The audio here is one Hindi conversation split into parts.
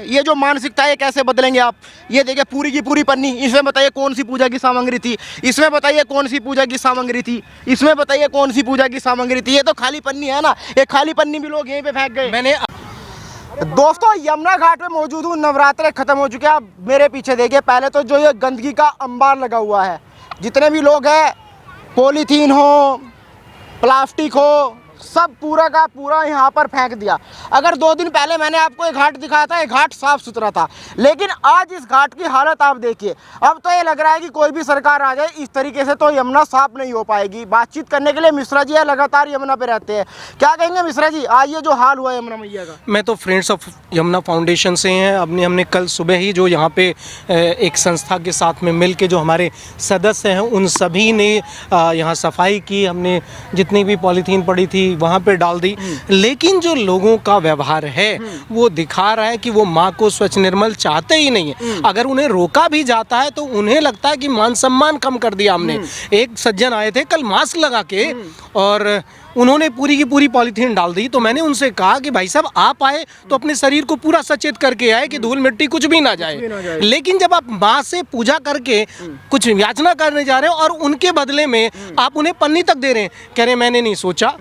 ये जो मानसिकता है कैसे बदलेंगे आप? ये देखिए पूरी की पूरी पन्नी, इसमें बताइए कौन सी पूजा की सामग्री थी, इसमें बताइए कौन सी पूजा की सामग्री थी, इसमें बताइए कौन सी पूजा की सामग्री थी। ये तो खाली पन्नी है ना, ये खाली पन्नी भी लोग यहीं पे फेंक गए। मैंने दोस्तों यमुना घाट पे मौजूद हूँ, नवरात्रे खत्म हो चुके हैं। आप मेरे पीछे देखिए, पहले तो जो ये गंदगी का अंबार लगा हुआ है, जितने भी लोग हैं, पॉलीथीन हो, प्लास्टिक हो, सब पूरा का पूरा यहाँ पर फेंक दिया। अगर 2 दिन पहले मैंने आपको एक घाट दिखाया था, एक घाट साफ सुथरा था, लेकिन आज इस घाट की हालत आप देखिए। अब तो ये लग रहा है कि कोई भी सरकार आ जाए, इस तरीके से तो यमुना साफ नहीं हो पाएगी। बातचीत करने के लिए मिश्रा जी है, लगातार यमुना पे रहते हैं। क्या कहेंगे मिश्रा जी, आज ये जो हाल हुआ है यमुना मैया का? मैं तो फ्रेंड्स ऑफ यमुना फाउंडेशन से हैं। हमने कल सुबह ही जो यहाँ पे एक संस्था के साथ में मिल के जो हमारे सदस्य हैं उन सभी ने यहाँ सफाई की। हमने जितनी भी पॉलीथीन पड़ी थी वहाँ पे डाल दी। लेकिन जो लोगों का व्यवहार है वो दिखा रहा है कि वो माँ को स्वच्छ निर्मल चाहते ही नहीं है। अगर उन्हें रोका भी जाता है तो उन्हें लगता है कि मान सम्मान कम कर दिया हमने। एक सज्जन आए थे कल मास्क लगा के और उन्होंने पूरी की पूरी पॉलीथीन डाल दी। तो मैंने उनसे कहा कि भाई साहब आप आए तो अपने शरीर को पूरा सचेत करके आए कि धूल मिट्टी कुछ भी ना जाए। लेकिन जब आप माँ से पूजा करके कुछ याचना करने जा रहे हो और उनके बदले में आप उन्हें पन्नी तक दे रहे हैं, कह रहे मैंने नहीं सोचा।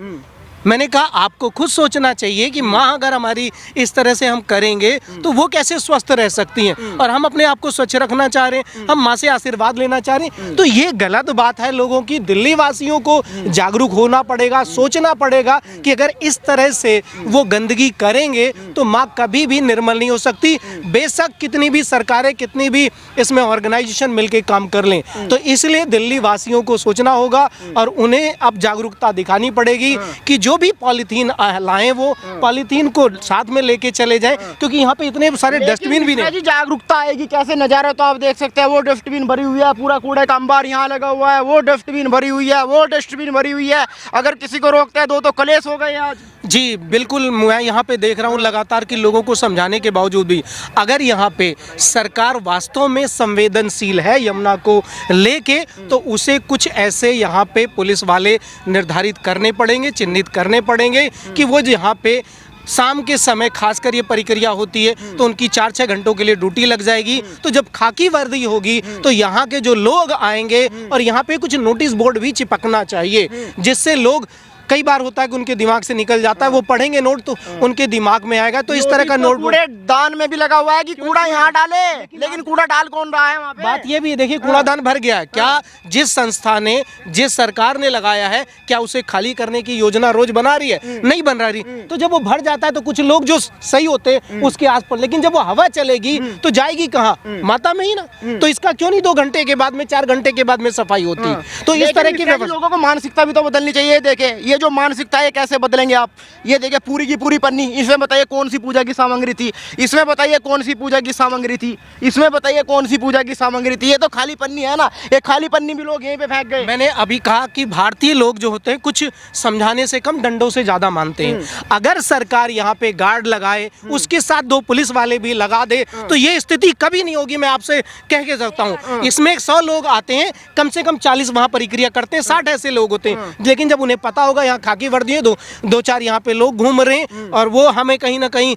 मैंने कहा आपको खुद सोचना चाहिए कि माँ अगर हमारी इस तरह से हम करेंगे तो वो कैसे स्वस्थ रह सकती हैं। और हम अपने आप को स्वच्छ रखना चाह रहे हैं, हम माँ से आशीर्वाद लेना चाह रहे हैं। तो ये गलत बात है लोगों की। दिल्ली वासियों को जागरूक होना पड़ेगा, सोचना पड़ेगा कि अगर इस तरह से वो गंदगी करेंगे तो माँ कभी भी निर्मल नहीं हो सकती। बेशक कितनी भी सरकारें, कितनी भी इसमें ऑर्गेनाइजेशन मिलकर काम कर लें। तो इसलिए दिल्ली वासियों को सोचना होगा और उन्हें अब जागरूकता दिखानी पड़ेगी कि जो भी पॉलीथीन लाएं वो पॉलीथीन को साथ में लेके चले जाएं, क्योंकि यहाँ पे इतने सारे डस्टबिन भी नहीं। जागरूकता आएगी कैसे? नजारा तो आप देख सकते हैं, वो डस्टबिन भरी हुई है, पूरा कूड़े का अंबार यहाँ लगा हुआ है, वो डस्टबिन भरी हुई है, वो डस्टबिन भरी हुई है। अगर किसी को रोकते हैं तो कलेश हो गए आज। जी बिल्कुल, मैं यहाँ पे देख रहा हूँ लगातार कि लोगों को समझाने के बावजूद भी अगर यहाँ पे सरकार वास्तव में संवेदनशील है यमुना को लेके तो उसे कुछ ऐसे यहाँ पे पुलिस वाले निर्धारित करने पड़ेंगे, चिन्हित करने पड़ेंगे कि वो यहाँ पे शाम के समय खासकर ये प्रक्रिया होती है तो उनकी 4-6 घंटों के लिए ड्यूटी लग जाएगी। तो जब खाकी वर्दी होगी तो यहाँ के जो लोग आएंगे और यहाँ पे कुछ नोटिस बोर्ड भी चिपकना चाहिए, जिससे लोग, कई बार होता है कि उनके दिमाग से निकल जाता है, वो पढ़ेंगे नोट तो उनके दिमाग में आएगा। तो इस तरह का नोट कूड़े दान में भी लगा हुआ है कि कूड़ा यहाँ डाले, लेकिन कूड़ा डाल कौन रहा है वहाँ पे? बात ये भी है, देखिए कूड़ादान भर गया है। क्या जिस संस्था ने, जिस सरकार ने लगाया है, क्या उसे खाली करने की योजना रोज बना रही है? नहीं बन रही। तो जब वो भर जाता है तो कुछ लोग जो सही होते हैं उसके आसपास, लेकिन जब वो हवा चलेगी तो जाएगी कहाँ? माता में ही ना। तो इसका क्यों नहीं 2 घंटे के बाद में, 4 घंटे के बाद में सफाई होती? तो इस तरह की लोगों को मानसिकता भी तो बदलनी चाहिए। देखे ये जो मानसिकता है कैसे बदलेंगे आप? ये देखिए पूरी की पूरी पन्नी, इसमें बताइए कौन सी पूजा की सामग्री थी, इसमें बताइए कौन सी पूजा की सामग्री थी, इसमें बताइए कौन सी पूजा की सामग्री थी। ये तो खाली पन्नी है ना, ये खाली पन्नी भी लोग यहीं पे फेंक गए। मैंने अभी कहा कि भारतीय लोग जो होते हैं कुछ समझाने से कम डंडों से ज्यादा मानते हैं। अगर सरकार यहाँ पे गार्ड लगाए, उसके साथ 2 पुलिस वाले भी लगा दे तो ये स्थिति कभी नहीं होगी। मैं आपसे कह के सकता हूँ। इसमें 100 लोग आते हैं, कम से कम 40 वहाँ प्रक्रिया करते हैं, 60 ऐसे लोग होते हैं। लेकिन जब उन्हें पता होगा यहाँ खाकी वर्दी है, 2-4 यहाँ पे लोग घूम रहे हैं और वो हमें कहीं ना कहीं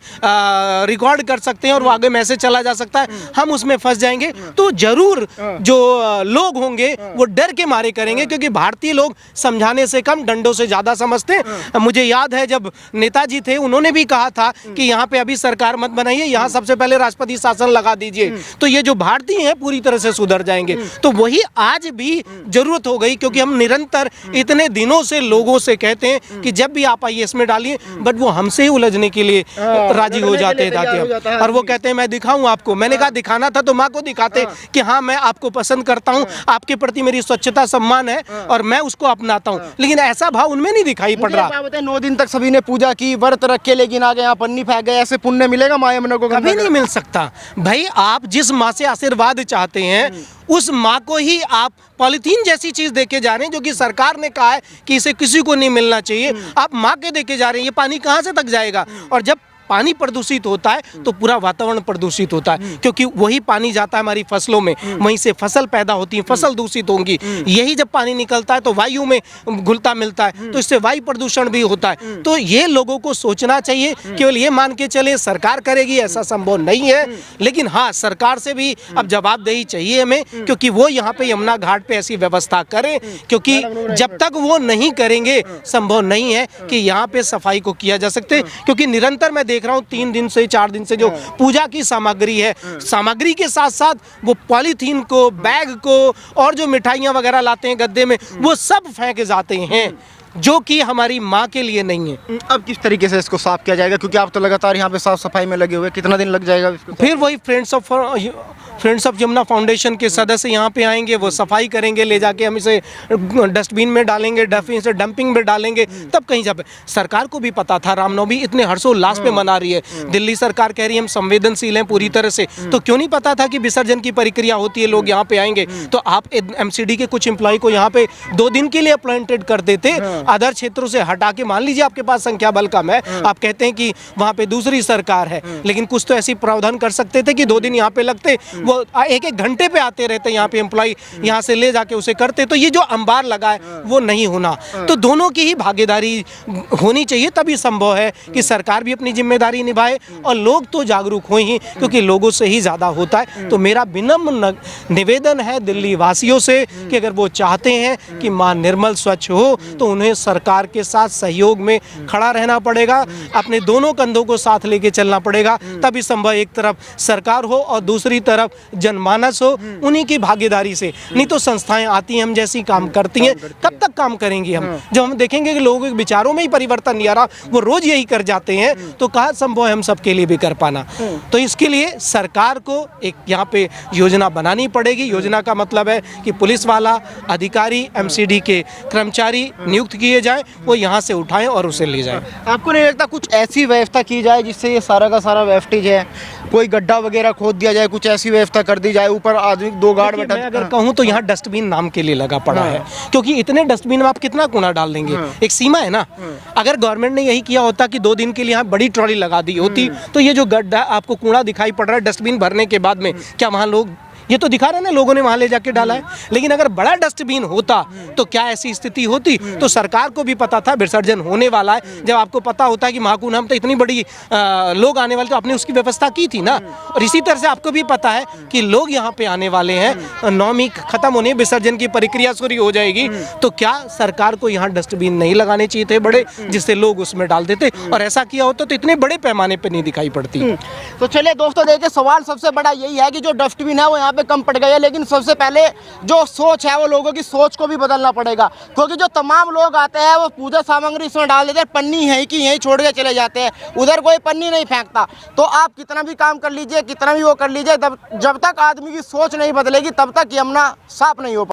रिकॉर्ड कर सकते हैं और वो आगे मैसेज चला जा सकता है, हम उसमें फंस जाएंगे। तो जरूर जो लोग होंगे वो डर के मारे करेंगे, क्योंकि भारतीय लोग समझाने से कम डंडों से ज्यादा समझते हैं। मुझे याद है जब नेताजी थे उन्होंने भी कहा था कि यहाँ पे अभी सरकार मत बनाइए, यहाँ सबसे पहले राष्ट्रपति शासन लगा दीजिए, तो ये जो भारतीय हैं पूरी तरह से सुधर जाएंगे। तो वही आज भी जरूरत हो गई, क्योंकि हम निरंतर इतने दिनों से लोगों से कहते हैं कि जब भी आप आइए इसमें डालिए, बट वो हमसे ही उलझने के लिए राजी हो जाते हैं ताकि, और वो कहते हैं मैं दिखाऊं आपको। मैंने कहा दिखाना था तो माँ को दिखाते कि हाँ मैं आपको पसंद करता हूँ, आपके प्रति मेरी स्वच्छता सम्मान है और मैं उसको अपनाता हूँ। लेकिन ऐसा भाव उनमें नहीं दिखाई पड़ रहा। 9 दिन तक सभी ने पूजा की, व्रत रखे, लेकिन आगे यहाँ पन्नी फेंक गए। ऐसे पुण्य मिलेगा माँ यमुना को? कभी नहीं मिल सकता भाई। आप जिस माँ से आशीर्वाद चाहते हैं उस माँ को ही आप पॉलीथीन जैसी चीज देके जा रहे हैं, जो कि सरकार ने कहा है कि इसे किसी को नहीं मिलना चाहिए। आप माँ के देके जा रहे हैं, ये पानी कहाँ से तक जाएगा? और जब पानी प्रदूषित होता है तो पूरा वातावरण प्रदूषित होता है, क्योंकि वही पानी जाता है हमारी फसलों में, वहीं से फसल पैदा होती है, फसल दूषित होंगी। यही जब पानी निकलता है तो वायु में घुलता मिलता है, तो इससे वायु प्रदूषण भी होता है। तो ये लोगों को सोचना चाहिए। केवल ये मान के चले सरकार करेगी, ऐसा संभव नहीं है। लेकिन हाँ, सरकार से भी अब जवाबदेही चाहिए हमें, क्योंकि वो यहाँ पे यमुना घाट पे ऐसी व्यवस्था करें, क्योंकि जब तक वो नहीं करेंगे संभव नहीं है कि यहाँ पे सफाई को किया जा सकते। क्योंकि निरंतर मैं देख रहा हूँ 3 दिन से 4 दिन से जो पूजा की सामग्री है, सामग्री के साथ साथ वो पॉलीथीन को, बैग को और जो मिठाइयाँ वगैरह लाते हैं गद्दे में, वो सब फेंके जाते हैं, जो कि हमारी माँ के लिए नहीं है। अब किस तरीके से इसको साफ किया जाएगा, क्योंकि आप तो लगातार यहाँ पे साफ सफाई में लगे हुए, कितना दिन लग जाएगा इसको? फिर वही फ्रेंड्स ऑफ यमुना फाउंडेशन के सदस्य यहाँ पे आएंगे, वो सफाई करेंगे, ले जाके हम इसे डस्टबिन में डालेंगे, डस्टबिन से डंपिंग में डालेंगे, तब कहीं जा पे। सरकार को भी पता था रामनवमी इतने हर्षोल्लास पे मना रही है, दिल्ली सरकार कह रही है हम संवेदनशील हैं पूरी तरह से, तो क्यों नहीं पता था कि विसर्जन की प्रक्रिया होती है, लोग यहाँ पे आएंगे। तो आप एमसीडी के कुछ एम्प्लॉय को यहाँ पे 2 दिन के लिए अपॉइंटेड कर देते, अदर क्षेत्रों से हटा के। मान लीजिए आपके पास संख्या बल कम है, आप कहते हैं कि वहाँ पे दूसरी सरकार है, लेकिन कुछ तो ऐसी प्रावधान कर सकते थे कि 2 दिन यहाँ पे लगते, वो 1-1 घंटे पे आते रहते यहाँ पे एम्प्लॉय, यहाँ से ले जाके उसे करते। तो ये जो अंबार लगा है वो नहीं होना। तो दोनों की ही भागीदारी होनी चाहिए, तभी संभव है कि सरकार भी अपनी जिम्मेदारी निभाए और लोग तो जागरूक हो ही, क्योंकि लोगों से ही ज़्यादा होता है। तो मेरा विनम्र निवेदन है दिल्ली वासियों से कि अगर वो चाहते हैं कि मां निर्मल स्वच्छ हो, तो उन्हें सरकार के साथ सहयोग में खड़ा रहना पड़ेगा, अपने दोनों कंधों को साथ लेके चलना पड़ेगा, तभी संभव। एक तरफ सरकार हो और दूसरी तरफ जनमानस हो, उन्हीं की भागीदारी से। नहीं तो संस्थाएं आती हैं हम जैसी काम करती हैं, कब तक काम करेंगे हम? जब हम देखेंगे कि लोगों के विचारों में ही परिवर्तन नहीं आ रहा, वो रोज यही कर जाते हैं, तो कहाँ संभव है हम सबके लिए भी कर पाना? तो इसके लिए सरकार को एक यहाँ पे योजना बनानी पड़ेगी। योजना का मतलब है कि पुलिस वाला, अधिकारी, एमसीडी के कर्मचारी नियुक्त किए जाएं, वो यहाँ से उठाएं और उसे ले जाएं। आपको नहीं लगता कुछ ऐसी व्यवस्था की जाए जिससे ये सारा का सारा वेस्टेज है, कोई गड्ढा वगैरह खोद दिया जाए, कुछ ऐसी व्यवस्था कर दी जाए, ऊपर आदमी 2 गार्ड बैठा? मैं अगर कहूँ तो यहाँ डस्टबिन नाम के लिए लगा पड़ा है, क्योंकि इतने डस्टबिन में आप कितना कूड़ा डाल देंगे? एक सीमा है ना। अगर गवर्नमेंट ने यही किया होता कि 2 दिन के लिए यहाँ बड़ी ट्रॉली लगा दी होती, तो ये जो गड्ढा आपको कूड़ा दिखाई पड़ रहा है डस्टबिन भरने के बाद में, क्या वहाँ लोग, ये तो दिखा रहे हैं ना लोगों ने वहां ले जाके डाला है। लेकिन अगर बड़ा डस्टबिन होता तो क्या ऐसी स्थिति होती? तो सरकार को भी पता था विसर्जन होने वाला है। जब आपको पता होता है कि महाकुंभ हम तो इतनी बड़ी लोग आने वाले, तो आपने उसकी व्यवस्था की थी ना। और इसी तरह से आपको भी पता है कि लोग यहाँ पे आने वाले हैं, नवमी खत्म होने, विसर्जन की प्रक्रिया शुरू हो जाएगी, तो क्या सरकार को यहाँ डस्टबिन नहीं लगाने चाहिए थे बड़े, जिससे लोग उसमें डाल देते? और ऐसा किया होता तो इतने बड़े पैमाने पर नहीं दिखाई पड़ती। तो चलिए दोस्तों, देखिए सवाल सबसे बड़ा यही है कि जो डस्टबिन है वो यहाँ पे कम पड़ गया है, लेकिन सबसे पहले जो सोच है वो लोगों की सोच को भी बदलना पड़ेगा। क्योंकि जो तमाम लोग आते हैं वो पूजा सामग्री इसमें डाल देते हैं, पन्नी है कि यहीं छोड़ के चले जाते हैं, उधर कोई पन्नी नहीं फेंकता। तो आप कितना भी काम कर लीजिए, कितना भी वो कर लीजिए, जब तक आदमी की सोच नहीं बदलेगी तब तक यमुना साफ नहीं हो